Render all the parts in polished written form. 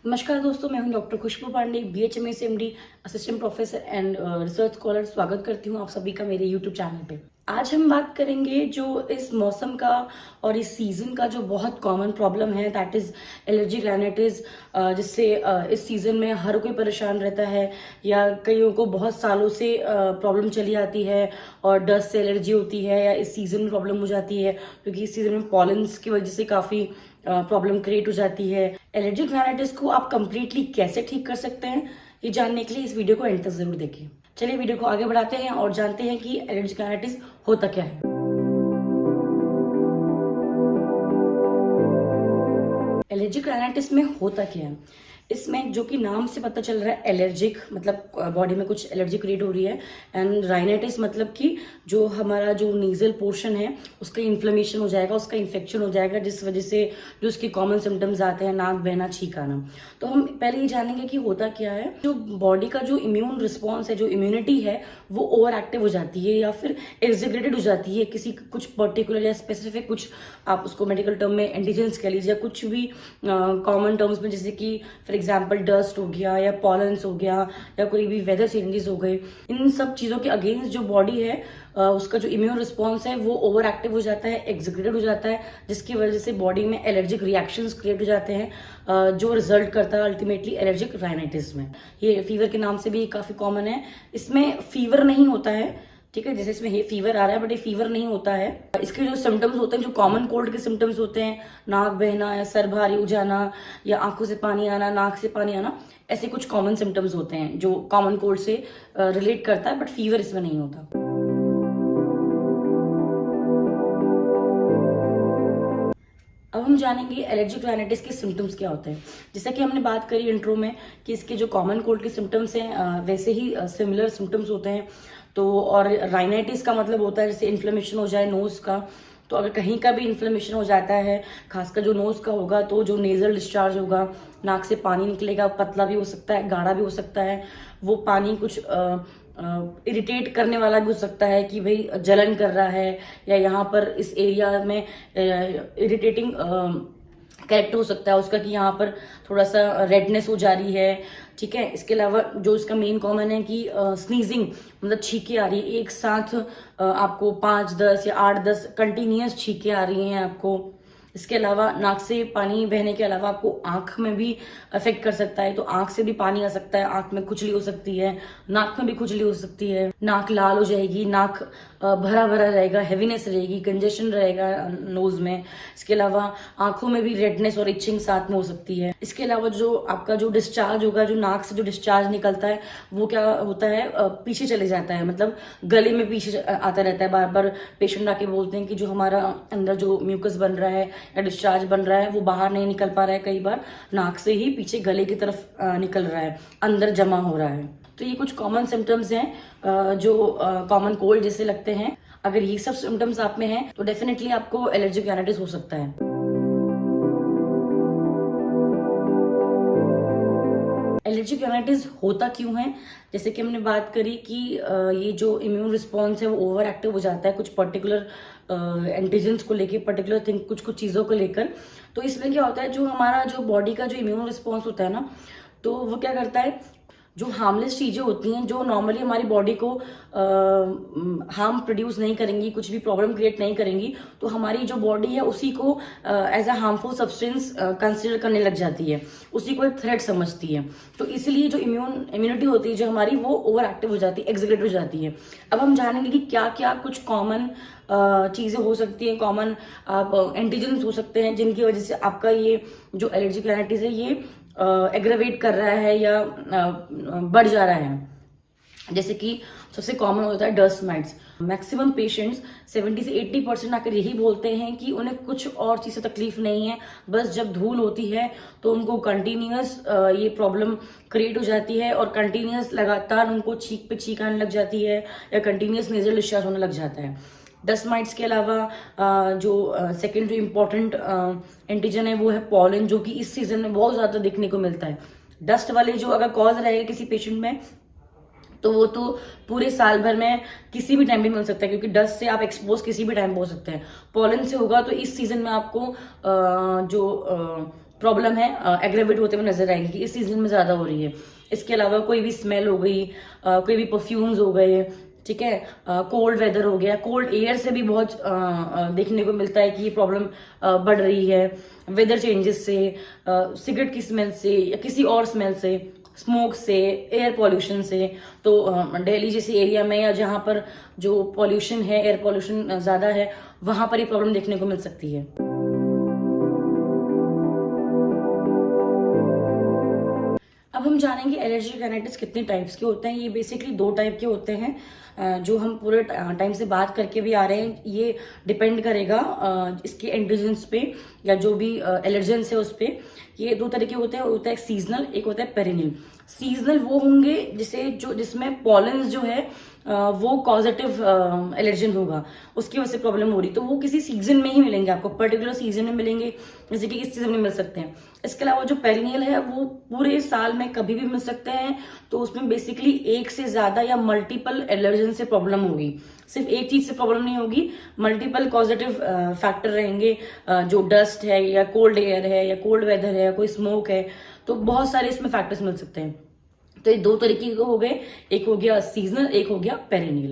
नमस्कार दोस्तों, मैं हूं doctor Khushboo Pandey, BHMS MD, assistant professor and research scholar. स्वागत करती हूं आप सभी का मेरे यूट्यूब चैनल पे। आज हम बात करेंगे जो इस मौसम का और इस सीजन का जो बहुत कॉमन प्रॉब्लम है, दैट इज एलर्जिक राइनाइटिस, जिससे इस सीजन में हर कोई परेशान रहता है या कईयों को बहुत सालों से प्रॉब्लम चली आती है और डस्ट से एलर्जी होती है या इस सीजन में प्रॉब्लम हो जाती है क्योंकि इस सीजन में पॉलेंस की वजह से काफी प्रॉब्लम क्रिएट हो जाती है। एलर्जिक राइनाइटिस को आप कंप्लीटली कैसे ठीक कर सकते हैं, ये जानने के लिए इस वीडियो को एंड तक जरूर देखें। चलिए वीडियो को आगे बढ़ाते हैं और जानते हैं कि एलर्जिक राइनाइटिस होता क्या है। एलर्जिक राइनाइटिस में होता क्या है? इसमें जो कि नाम से पता चल रहा है, एलर्जिक मतलब बॉडी में कुछ एलर्जी क्रिएट हो रही है, एंड राइनाइटिस मतलब कि जो हमारा जो नीजल पोर्शन है उसका इन्फ्लेमेशन हो जाएगा, उसका इन्फेक्शन हो जाएगा, जिस वजह से जो उसके कॉमन सिम्टम्स आते हैं, नाक बहना, छींक आना। तो हम पहले ये जानेंगे कि होता क्या है। जो बॉडी का जो इम्यून रिस्पॉन्स है, जो इम्यूनिटी है, वो ओवर एक्टिव हो जाती है या फिर एग्जीक्यूटेड हो जाती है किसी कुछ पर्टिकुलर या स्पेसिफिक, कुछ आप उसको मेडिकल टर्म में एंटीजेंस कह लीजिए, कुछ भी कॉमन टर्म्स में, जैसे कि फॉर एग्जाम्पल डस्ट हो गया या पॉलन्स हो गया या कोई भी वेदर चेंजेस हो गए। इन सब चीजों के अगेंस्ट जो बॉडी है, उसका जो इम्यून रिस्पॉन्स है वो ओवर एक्टिव हो जाता है, एग्जीक्यूटेड हो जाता है, जिसकी वजह से बॉडी में एलर्जिक रिएक्शंस क्रिएट हो जाते हैं, जो रिजल्ट करता है अल्टीमेटली एलर्जिक राइनाइटिस में। ये फीवर के नाम से भी काफी कॉमन है। इसमें फीवर नहीं होता है, ठीक है, जैसे इसमें फीवर आ रहा है बट ये फीवर नहीं होता है। इसके जो सिम्टम्स होते हैं, जो कॉमन कोल्ड के सिम्टम्स होते हैं, नाक बहना या सर भारी हो जाना या आंखों से पानी आना, नाक से पानी आना, ऐसे कुछ कॉमन सिम्टम्स होते हैं जो कॉमन कोल्ड से रिलेट करता है, बट फीवर इसमें नहीं होता। अब हम जानेंगे एलर्जिक राइनाइटिस के सिम्टम्स क्या होते हैं। जैसा कि हमने बात करी इंट्रो में कि इसके जो कॉमन कोल्ड के सिम्टम्स हैं, वैसे ही सिमिलर सिम्टम्स होते हैं। तो और राइनाइटिस का मतलब होता है जैसे इन्फ्लेमेशन हो जाए नोज का। तो अगर कहीं का भी इन्फ्लेमेशन हो जाता है, खासकर जो नोज का होगा, तो जो नेजल डिस्चार्ज होगा, नाक से पानी निकलेगा, पतला भी हो सकता है, गाढ़ा भी हो सकता है। वो पानी कुछ इरिटेट करने वाला भी हो सकता है कि भाई जलन कर रहा है, या यहाँ पर इस एरिया में इरिटेटिंग कैरेक्टर हो सकता है उसका कि यहाँ पर थोड़ा सा रेडनेस हो जा रही है, ठीक है। इसके अलावा जो इसका मेन कॉमन है कि स्नीजिंग मतलब छींके आ रही है एक साथ, आपको 5-10 या 8-10 कंटिन्यूअस छींके आ रही हैं आपको। इसके अलावा नाक से पानी बहने के अलावा आपको आंख में भी अफेक्ट कर सकता है, तो आंख से भी पानी आ सकता है, आंख में खुजली हो सकती है, नाक में भी खुजली हो सकती है, नाक लाल हो जाएगी, नाक भरा भरा रहेगा, हेवीनेस रहेगी, कंजेशन रहेगा नोज में। इसके अलावा आंखों में भी रेडनेस और इचिंग साथ में हो सकती है। इसके अलावा जो आपका जो डिस्चार्ज होगा, जो नाक से जो डिस्चार्ज निकलता है, वो क्या होता है, पीछे चले जाता है, मतलब गले में पीछे आता रहता है। बार बार पेशेंट आके बोलते हैं कि जो हमारा अंदर जो म्यूकस बन रहा है या डिस्चार्ज बन रहा है वो बाहर नहीं निकल पा रहा है, कई बार नाक से ही पीछे गले की तरफ निकल रहा है, अंदर जमा हो रहा है। तो ये कुछ कॉमन सिम्टम्स हैं जो कॉमन कोल्ड जैसे लगते हैं। अगर ये सब सिम्टम्स आप में हैं तो डेफिनेटली आपको एलर्जिक राइनाइटिस हो सकता है। एलर्जिक राइनाइटिस होता क्यों है? जैसे कि हमने बात करी कि ये जो इम्यून रिस्पॉन्स है वो ओवर एक्टिव हो जाता है कुछ पर्टिकुलर एंटीजेंस को लेकर, पर्टिकुलर थिंग, कुछ कुछ चीजों को लेकर। तो इसमें क्या होता है, जो हमारा जो बॉडी का जो इम्यून रिस्पॉन्स होता है ना, तो वो क्या करता है, जो हार्मलेस चीजें होती हैं जो नॉर्मली हमारी बॉडी को हार्म प्रोड्यूस नहीं करेंगी, कुछ भी प्रॉब्लम क्रिएट नहीं करेंगी, तो हमारी जो बॉडी है उसी को as a harmful substance consider करने लग जाती है, उसी को एक थ्रेट समझती है। तो इसलिए जो इम्यूनिटी होती है जो हमारी, वो ओवर एक्टिव हो जाती है, एग्जीक्यूट हो जाती है। अब हम जानेंगे कि क्या क्या कुछ कॉमन चीजें हो सकती हैं, कॉमन आप एंटीजेंस हो सकते हैं जिनकी वजह से आपका ये जो एलर्जिक राइनाइटिस है ये एग्रेवेट कर रहा है या बढ़ जा रहा है। जैसे कि सबसे कॉमन होता है डस्ट माइट्स। मैक्सिमम पेशेंट्स 70 से 80% आकर यही बोलते हैं कि उन्हें कुछ और चीज से तकलीफ नहीं है, बस जब धूल होती है तो उनको कंटिन्यूअस ये प्रॉब्लम क्रिएट हो जाती है और कंटिन्यूअस लगातार उनको छींक पे छींक आने लग जाती है या कंटिन्यूअस नेजल डिस्चार्ज होने लग जाता है। डस्ट माइट्स के अलावा जो सेकेंड जो इम्पोर्टेंट एंटीजन है वो है पॉलन, जो कि इस सीजन में बहुत ज्यादा देखने को मिलता है। डस्ट वाले जो अगर कॉज रहेगा किसी पेशेंट में, तो वो तो पूरे साल भर में किसी भी टाइम भी मिल सकता है, क्योंकि डस्ट से आप एक्सपोज किसी भी टाइम हो सकते हैं। पॉलन से होगा तो इस सीजन में आपको जो प्रॉब्लम है एग्रेवेट होते हुए नजर आएगी कि इस सीजन में ज्यादा हो रही है। इसके अलावा कोई भी स्मेल हो गई, कोई भी परफ्यूम्स हो गए, ठीक है, कोल्ड वेदर हो गया, कोल्ड एयर से भी बहुत देखने को मिलता है कि ये प्रॉब्लम बढ़ रही है। वेदर चेंजेस से, सिगरेट की स्मेल से या किसी और स्मेल से, स्मोक से, एयर पॉल्यूशन से। तो दिल्ली जैसे एरिया में या जहां पर जो पॉल्यूशन है, एयर पॉल्यूशन ज्यादा है, वहां पर ये प्रॉब्लम देखने को मिल सकती है। अब हम जानेंगे एलर्जिक राइनाइटिस कितने टाइप्स के होते हैं। ये बेसिकली 2 टाइप के होते हैं, जो हम पूरे टाइम से बात करके भी आ रहे हैं। ये डिपेंड करेगा इसके एंटीजेंस पे या जो भी एलर्जेंस है उस पे। ये 2 तरह के होते हैं, होता है सीजनल, एक होता है पेरिनियल। सीजनल वो होंगे जिसमें पॉलन जो है वो कॉजेटिव एलर्जन होगा, उसकी वजह से प्रॉब्लम हो रही, तो वो किसी सीजन में ही मिलेंगे आपको, पर्टिकुलर सीजन में मिलेंगे, जैसे कि इस सीजन में मिल सकते हैं। इसके अलावा जो पेरिनियल है वो पूरे साल में कभी भी मिल सकते हैं, तो उसमें बेसिकली एक से ज्यादा या मल्टीपल एलर्जन से प्रॉब्लम होगी। सिर्फ एक चीज से प्रॉब्लम नहीं होगी, मल्टीपल कॉजेटिव फैक्टर रहेंगे, जो डस्ट है या कोल्ड एयर है या कोल्ड वेदर है, कोई स्मोक है, तो बहुत सारे इसमें फैक्टर्स मिल सकते हैं। तो ये 2 तरीके के हो गए, एक हो गया सीजनल, एक हो गया पेरिनियल।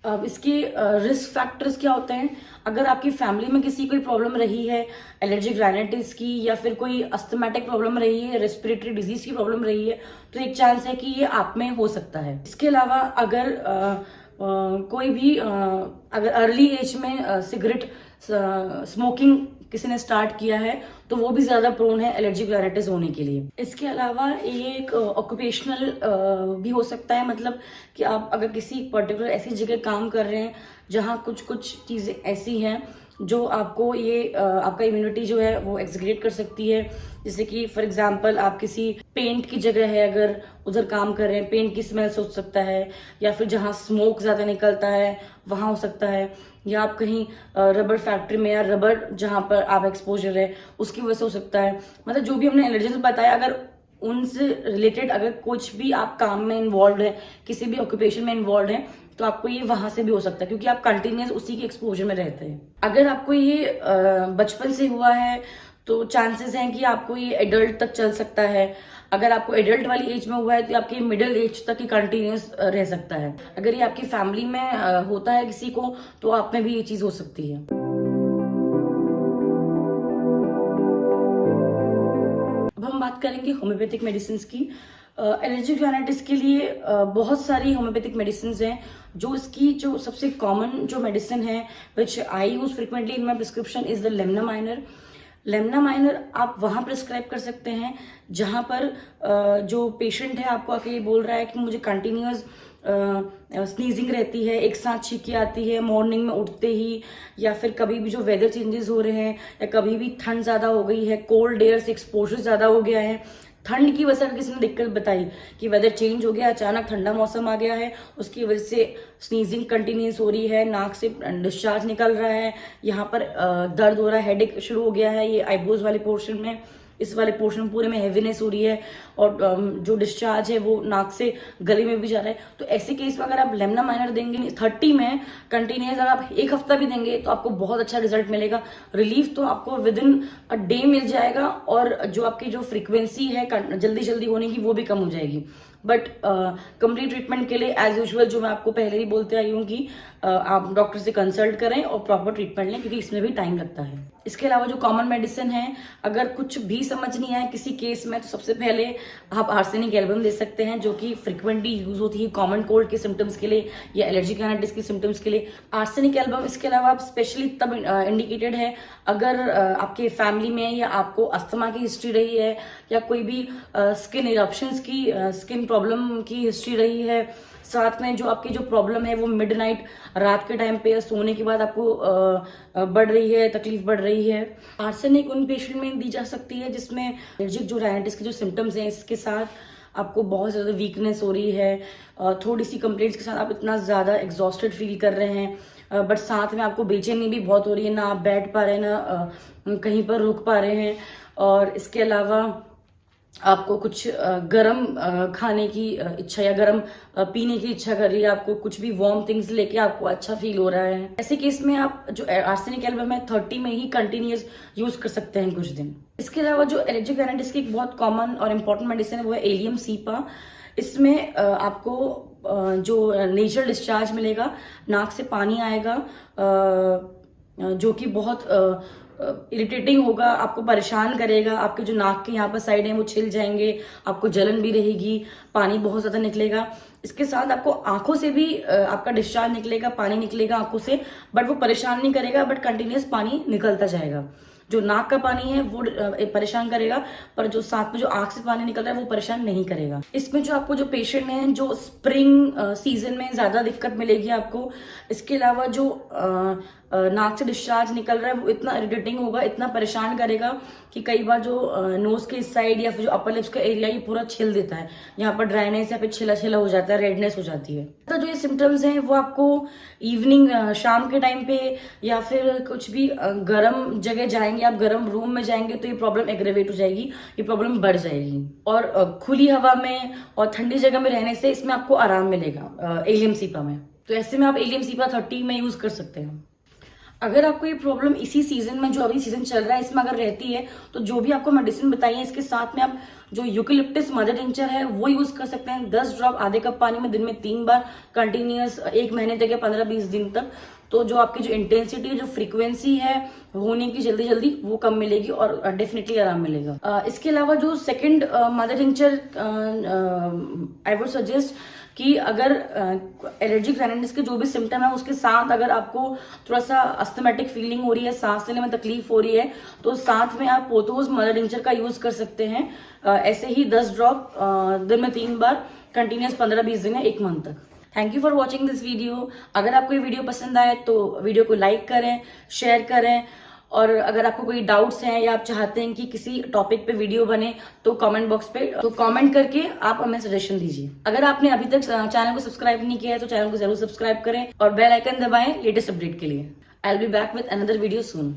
अब इसके रिस्क फैक्टर्स क्या होते हैं? अगर आपकी फैमिली में किसी कोई प्रॉब्लम रही है एलर्जिक राइनाइटिस की, या फिर कोई अस्थमेटिक प्रॉब्लम रही है, रेस्पिरेटरी डिजीज की प्रॉब्लम रही है, तो एक चांस है कि ये आप में हो सकता है। इसके अलावा अगर कोई भी अगर अर्ली एज में सिगरेट स्मोकिंग किसी ने स्टार्ट किया है, तो वो भी ज्यादा प्रोन है एलर्जिक राइनाइटिस होने के लिए। इसके अलावा ये एक ऑक्यूपेशनल भी हो सकता है, मतलब कि आप अगर किसी पर्टिकुलर ऐसी जगह काम कर रहे हैं जहां कुछ कुछ चीजें ऐसी हैं जो आपको ये आपका इम्यूनिटी जो है वो एक्सक्रीट कर सकती है। जैसे कि फॉर एग्जांपल आप किसी पेंट की जगह है, अगर उधर काम कर रहे हैं, पेंट की स्मेल से हो सकता है, या फिर जहां स्मोक ज्यादा निकलता है वहां हो सकता है, या आप कहीं रबर फैक्ट्री में या रबर जहां पर आप एक्सपोजर है उसकी वजह से हो सकता है। मतलब जो भी हमने एलर्जीज बताया, अगर उनसे रिलेटेड अगर कुछ भी आप काम में इन्वॉल्व है, किसी भी ऑक्यूपेशन में इन्वॉल्व है, तो आपको ये वहां से भी हो सकता है, क्योंकि आप कंटिन्यूस उसी के एक्सपोजर में रहते हैं। अगर आपको ये बचपन से हुआ है तो चांसेस हैं कि आपको ये एडल्ट तक चल सकता है। अगर आपको एडल्ट वाली एज में हुआ है तो आपके मिडिल एज तक ही कंटिन्यूस रह सकता है। अगर ये आपकी फैमिली में होता है किसी को, तो आप में भी ये चीज हो सकती है। अब हम बात करेंगे होम्योपैथिक मेडिसिन की। एलर्जिक राइनाइटिस के लिए बहुत सारी होम्योपैथिक मेडिसिन हैं। जो इसकी जो सबसे कॉमन जो मेडिसिन है which I use frequently in my prescription is the Lemna minor. Lemna minor आप वहां प्रिस्क्राइब कर सकते हैं जहां पर जो पेशेंट है आपको आके ये बोल रहा है कि मुझे कंटिन्यूअस स्नीजिंग रहती है, एक साथ छींकें आती है मॉर्निंग में उठते ही, या फिर कभी भी जो वेदर चेंजेस हो रहे हैं, या कभी भी ठंड ज्यादा हो गई है, कोल्ड एयर से एक्सपोजर ज्यादा हो गया है, ठंड की वजह से किसी ने दिक्कत बताई कि वेदर चेंज हो गया, अचानक ठंडा मौसम आ गया है, उसकी वजह से स्नीजिंग कंटिन्यूस हो रही है, नाक से डिस्चार्ज निकल रहा है, यहाँ पर दर्द हो रहा है, हेडेक शुरू हो गया है, ये आईब्रोज वाले पोर्शन में, इस वाले पोर्शन पूरे में हेवीनेस हो रही है, और जो डिस्चार्ज है वो नाक से गले में भी जा रहा है। तो ऐसे केस में अगर आप लेमना माइनर देंगे 30 में कंटिन्यूस, अगर आप 1 हफ्ता भी देंगे तो आपको बहुत अच्छा रिजल्ट मिलेगा। रिलीफ तो आपको with in a day meal जाएगा, और जो आपकी जो फ्रीक्वेंसी है जल्दी जल्दी होने की वो भी कम हो जाएगी। बट कंप्लीट ट्रीटमेंट के लिए एज यूजुअल जो मैं आपको पहले ही बोलते आई हूँ कि आप डॉक्टर से कंसल्ट करें और प्रॉपर ट्रीटमेंट लें, क्योंकि इसमें भी टाइम लगता है। इसके अलावा जो कॉमन मेडिसिन है, अगर कुछ भी समझ नहीं आए किसी केस में, तो सबसे पहले आप आर्सेनिक एल्बम दे सकते हैं, जो कि फ्रिक्वेंटली यूज होती है कॉमन कोल्ड के सिम्टम्स के लिए या एलर्जिक राइनाइटिस के सिम्टम्स के लिए। आर्सेनिक एल्बम इसके अलावा आप स्पेशली तब इंडिकेटेड है अगर आपके फैमिली में या आपको अस्थमा की हिस्ट्री रही है, या कोई भी स्किन इरप्शंस की स्किन प्रॉब्लम की हिस्ट्री रही है, साथ में जो आपकी जो प्रॉब्लम है वो मिडनाइट रात के टाइम पे या सोने के बाद आपको बढ़ रही है, तकलीफ बढ़ रही है। आर्सेनिक उन पेशेंट में दी जा सकती है जिसमें एलर्जिक जो राइनाइटिस के जो सिम्टम्स हैं इसके साथ आपको बहुत ज्यादा वीकनेस हो रही है, थोड़ी सी कंप्लेंट्स के साथ आप इतना ज्यादा एग्जॉस्टेड फील कर रहे हैं, बट साथ में आपको बेचैनी भी बहुत हो रही है, ना आप बैठ पा रहे हैं, ना कहीं पर रुक पा रहे हैं। और इसके अलावा आपको कुछ गरम खाने की इच्छा या गरम पीने की इच्छा कर रही है, आपको कुछ भी वार्म थिंग्स लेके आपको अच्छा फील हो रहा है, ऐसे केस में आप जो आर्सेनिक एल्बम है 30 में ही कंटिन्यूस यूज कर सकते हैं कुछ दिन। इसके अलावा जो एलर्जिक राइनाइटिस की एक बहुत कॉमन और इम्पोर्टेंट मेडिसिन है वो है एलियम सीपा। इसमें आपको जो नेचुरल डिस्चार्ज मिलेगा, नाक से पानी आएगा जो कि बहुत इरिटेटिंग होगा, आपको परेशान करेगा, आपके जो नाक के यहाँ पर साइड है वो छिल जाएंगे, आपको जलन भी रहेगी, पानी बहुत ज्यादा निकलेगा। इसके साथ आपको आंखों से भी आपका डिस्चार्ज निकलेगा, पानी निकलेगा आंखों से, बट वो परेशान नहीं करेगा, बट कंटिन्यूस पानी निकलता जाएगा। जो नाक का पानी है वो परेशान करेगा, पर जो साथ में जो आंख से पानी निकल रहा है वो परेशान नहीं करेगा। इसमें जो आपको जो पेशेंट है जो स्प्रिंग सीजन में ज्यादा दिक्कत मिलेगी आपको। इसके अलावा जो नाक से डिस्चार्ज निकल रहा है वो इतना इरिटेटिंग होगा, इतना परेशान करेगा कि कई बार जो नोज के इस साइड या फिर जो अपर लिप्स का एरिया ये पूरा छिल देता है, यहाँ पर ड्राइनेस या फिर छिला छिला हो जाता है, रेडनेस हो जाती है। तो जो ये सिम्टम्स हैं वो आपको इवनिंग शाम के टाइम पे या फिर कुछ भी गर्म जगह जाएंगे, आप गर्म रूम में जाएंगे तो ये प्रॉब्लम एग्रेवेट हो जाएगी, ये प्रॉब्लम बढ़ जाएगी। और खुली हवा में और ठंडी जगह में रहने से इसमें आपको आराम मिलेगा एलियम सीपा में। तो ऐसे में आप एलियम सीपा 30 में यूज कर सकते हैं। अगर आपको ये प्रॉब्लम इसी सीजन में, जो अभी सीजन चल रहा है, इसमें अगर रहती है तो जो भी आपको मेडिसिन बताई है इसके साथ में आप जो यूकेलिप्टस मदर टिंचर है वो यूज कर सकते हैं। 10 ड्रॉप आधे कप पानी में दिन में 3 बार कंटिन्यूअस 1 महीने तक या 15-20 दिन तक। तो जो आपकी जो इंटेंसिटी, जो फ्रीक्वेंसी है होने की जल्दी जल्दी वो कम मिलेगी और डेफिनेटली आराम मिलेगा। इसके अलावा जो second mother tincture I would suggest कि अगर एलर्जिक राइनाइटिस के जो भी सिम्टम है उसके साथ अगर आपको थोड़ा सा अस्थमेटिक फीलिंग हो रही है, सांस लेने में तकलीफ हो रही है, तो साथ में आप पोथोस मदर टिंचर का यूज कर सकते हैं। ऐसे ही 10 ड्रॉप दिन में 3 बार कंटिन्यूस 15-20 दिन या 1 मंथ तक। Thank you for watching this video. अगर आपको ये वीडियो पसंद आए तो वीडियो को लाइक करें, शेयर करें, और अगर आपको कोई डाउट्स हैं या आप चाहते हैं कि किसी टॉपिक पे वीडियो बने तो कमेंट बॉक्स पे तो कमेंट करके आप हमें सजेशन दीजिए। अगर आपने अभी तक चैनल को सब्सक्राइब नहीं किया है तो चैनल को जरूर सब्सक्राइब करें और बेल आइकन दबाएं लेटेस्ट अपडेट के लिए। I will be back with another video soon.